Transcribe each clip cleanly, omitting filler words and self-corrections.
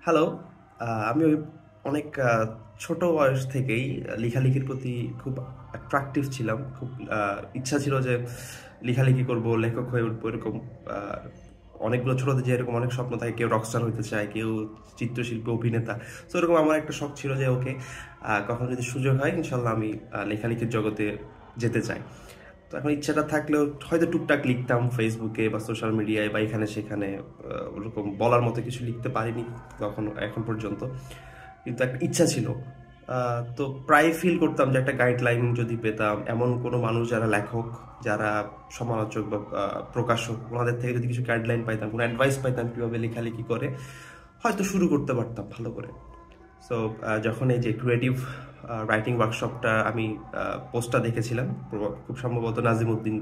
Hello. আমি অনেক ছোট বয়স থেকেই লেখালেখির প্রতি খুব অ্যাট্রাকটিভ ছিলাম। খুব ইচ্ছা ছিল যে লেখালেখি করব, লেখক হয়ে উঠবো এরকম। আহ, অনেকগুলো ছোটদের যে এরকম অনেক স্বপ্ন থাকে, কেউ রকস্টার হতে চায়, কেউ চিত্রশিল্পী, অভিনেতা। তো এরকম আমার একটা শখ ছিল যে ওকে, কখনো যদি সুযোগ হয় ইনশাল্লাহ আমি লেখালেখির জগতে যেতে চাই। তো এখন ইচ্ছাটা থাকলেও হয়তো টুকটাক লিখতাম ফেসবুকে বা সোশ্যাল মিডিয়ায় বা এখানে সেখানে। ওরকম বলার মতো কিছু লিখতে পারিনি কখনো এখন পর্যন্ত, কিন্তু একটা ইচ্ছা ছিল। তো প্রায় ফিল করতাম যে একটা গাইডলাইন যদি পেতাম, এমন কোনো মানুষ যারা লেখক, যারা সমালোচক বা প্রকাশক, ওনাদের থেকে যদি কিছু গাইডলাইন পাইতাম, কোনো অ্যাডভাইস পাইতাম কীভাবে লেখালেখি করে, হয়তো শুরু করতে পারতাম ভালো করে। সো যখন এই যে ক্রিয়েটিভ রাইটিং ওয়ার্কশপটা আমি পোস্টটা দেখেছিলাম, খুব সম্ভবত নাজিমউদ্দিন,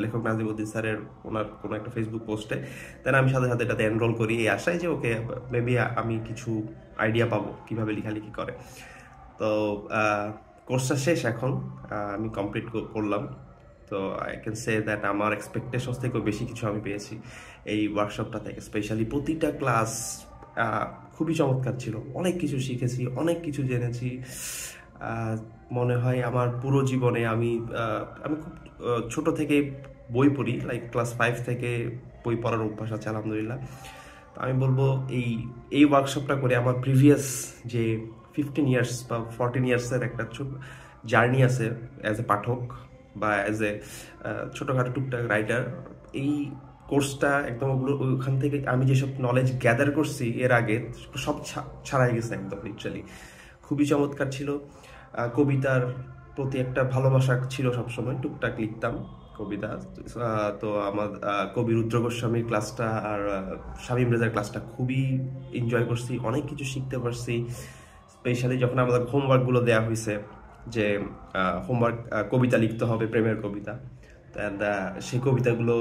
লেখক নাজিমউদ্দিন স্যারের ওনার কোনো একটা ফেসবুক পোস্টে, দেন আমি সাথে সাথে এটাতে এনরোল করি এই আশায় যে ওকে মেবি আমি কিছু আইডিয়া পাবো কীভাবে লেখালেখি করে। তো কোর্সটা শেষ এখন, আমি কমপ্লিট করলাম। তো আই ক্যান সে দ্যাট আমার এক্সপেকটেশনস থেকেও বেশি কিছু আমি পেয়েছি এই ওয়ার্কশপটা থেকে। স্পেশালি প্রতিটা ক্লাস খুবই চমৎকার ছিল, অনেক কিছু শিখেছি, অনেক কিছু জেনেছি। মনে হয় আমার পুরো জীবনে আমি আমি খুব ছোট থেকে বই পড়ি, লাইক ক্লাস 5 থেকে বই পড়ার অভ্যাস আছে আলহামদুলিল্লাহ। তো আমি বলবো এই এই ওয়ার্কশপটা করে আমার প্রিভিয়াস যে 15 ইয়ার্স বা 14 ইয়ার্সের একটা ছোট জার্নি আছে অ্যাজ এ পাঠক বা অ্যাজ এ ছোটোখাটো টুকটাক রাইটার, এই কোর্সটা একদম ওখান থেকে আমি যেসব নলেজ গ্যাদার করছি এর আগে সব ছাড়াই গেছে একদম লিটারালি। খুবই চমৎকার ছিল। কবিতার প্রতি একটা ভালোবাসা ছিল, সবসময় টুকটাক লিখতাম কবিতা। তো আমার কবি রুদ্র গোস্বামীর ক্লাসটা আর শামীম রেজার ক্লাসটা খুবই এনজয় করছি, অনেক কিছু শিখতে পারছি। স্পেশালি যখন আমাদের হোমওয়ার্কগুলো দেওয়া হয়েছে যে হোমওয়ার্ক কবিতা লিখতে হবে, প্রেমের কবিতা। সেই কবিতাগুলো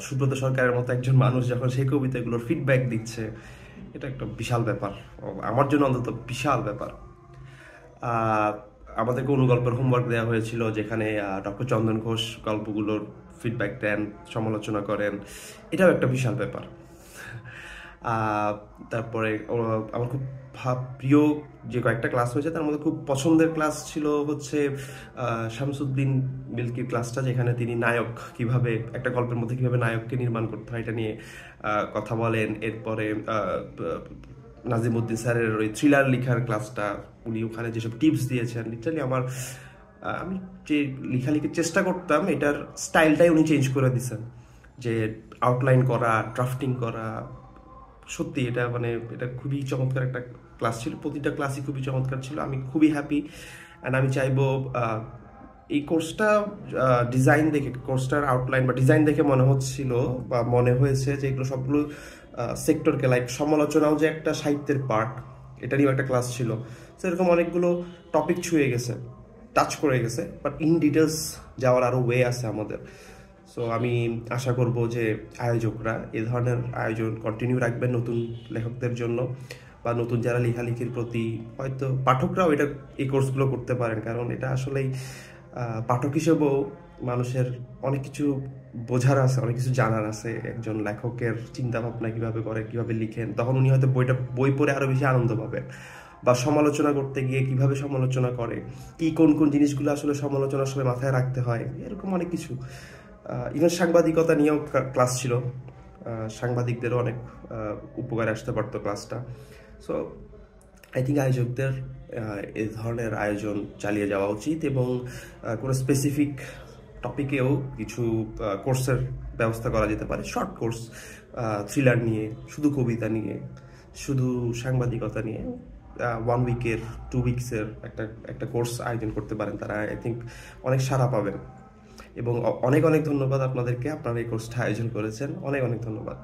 সুব্রত সরকারের মতো একজন মানুষ যখন সেই কবিতাগুলোর ফিডব্যাক দিচ্ছে, এটা একটা বিশাল ব্যাপার, আমার জন্য অন্তত বিশাল ব্যাপার। আমাদেরকে অনুগল্পের হোমওয়ার্ক দেওয়া হয়েছিল, যেখানে ডক্টর চন্দন ঘোষ গল্পগুলোর ফিডব্যাক দেন, সমালোচনা করেন। এটাও একটা বিশাল ব্যাপার। তারপরে আমার খুব প্রিয় যে কয়েকটা ক্লাস হয়েছে তার মধ্যে খুব পছন্দের ক্লাস ছিল হচ্ছে শামসুদ্দিন মিল্কির ক্লাসটা, যেখানে তিনি নায়ক কিভাবে, একটা গল্পের মধ্যে কিভাবে নায়ককে নির্মাণ করতে হয় এটা নিয়ে কথা বলেন। এরপরে নাজিমউদ্দিন স্যারের ওই থ্রিলার লেখার ক্লাসটা, উনি ওখানে যেসব টিপস দিয়েছেন, লিটারালি আমার আমি যে লেখালেখির চেষ্টা করতাম এটার স্টাইলটাই উনি চেঞ্জ করে দিয়েছেন। যে আউটলাইন করা, ড্রাফটিং করা, সত্যি এটা মানে এটা খুবই চমৎকার একটা ক্লাস ছিল। প্রতিটা ক্লাসই খুবই চমৎকার ছিল, আমি খুবই হ্যাপি। অ্যান্ড আমি চাইবো এই কোর্সটা ডিজাইন দেখে, কোর্সটার আউটলাইন বা ডিজাইন দেখে মনে হচ্ছিল বা মনে হয়েছে যে এগুলো সবগুলো সেক্টরকে, লাইক সমালোচনাও যে একটা সাহিত্যের পার্ট, এটা নিয়েও একটা ক্লাস ছিল। সেরকম অনেকগুলো টপিক ছুঁয়ে গেছে, টাচ করে গেছে, বাট ইন ডিটেলস যাওয়ার আরও ওয়ে আছে আমাদের। সো আমি আশা করব যে আয়োজকরা এ ধরনের আয়োজন কন্টিনিউ রাখবেন নতুন লেখকদের জন্য, বা নতুন যারা লেখালেখির প্রতি, হয়তো পাঠকরাও এটা এই কোর্সগুলো করতে পারেন। কারণ এটা আসলেই পাঠক হিসেবেও মানুষের অনেক কিছু বোঝার আছে, অনেক কিছু জানার আছে। একজন লেখকের চিন্তা ভাবনা কীভাবে করে, কীভাবে লিখেন, তখন উনি হয়তো বই পড়ে আরও বেশি আনন্দ পাবেন। বা সমালোচনা করতে গিয়ে কিভাবে সমালোচনা করে, কি কোন কোন জিনিসগুলো আসলে সমালোচনার সময় মাথায় রাখতে হয়, এরকম অনেক কিছু। ইভেন সাংবাদিকতা নিয়েও ক্লাস ছিল, সাংবাদিকদেরও অনেক উপকারে আসতে পারতো ক্লাসটা। সো আই থিঙ্ক আয়োজকদের এই ধরনের আয়োজন চালিয়ে যাওয়া উচিত, এবং কোনো স্পেসিফিক টপিকেও কিছু কোর্সের ব্যবস্থা করা যেতে পারে। শর্ট কোর্স, থ্রিলার নিয়ে, শুধু কবিতা নিয়ে, শুধু সাংবাদিকতা নিয়ে 1 উইকের 2 উইকসের একটা একটা কোর্স আয়োজন করতে পারেন তারা। আই থিঙ্ক অনেক সাড়া পাবেন। এবং অনেক অনেক ধন্যবাদ আপনাদেরকে, আপনারা এই কোর্সটা আয়োজন করেছেন, অনেক অনেক ধন্যবাদ।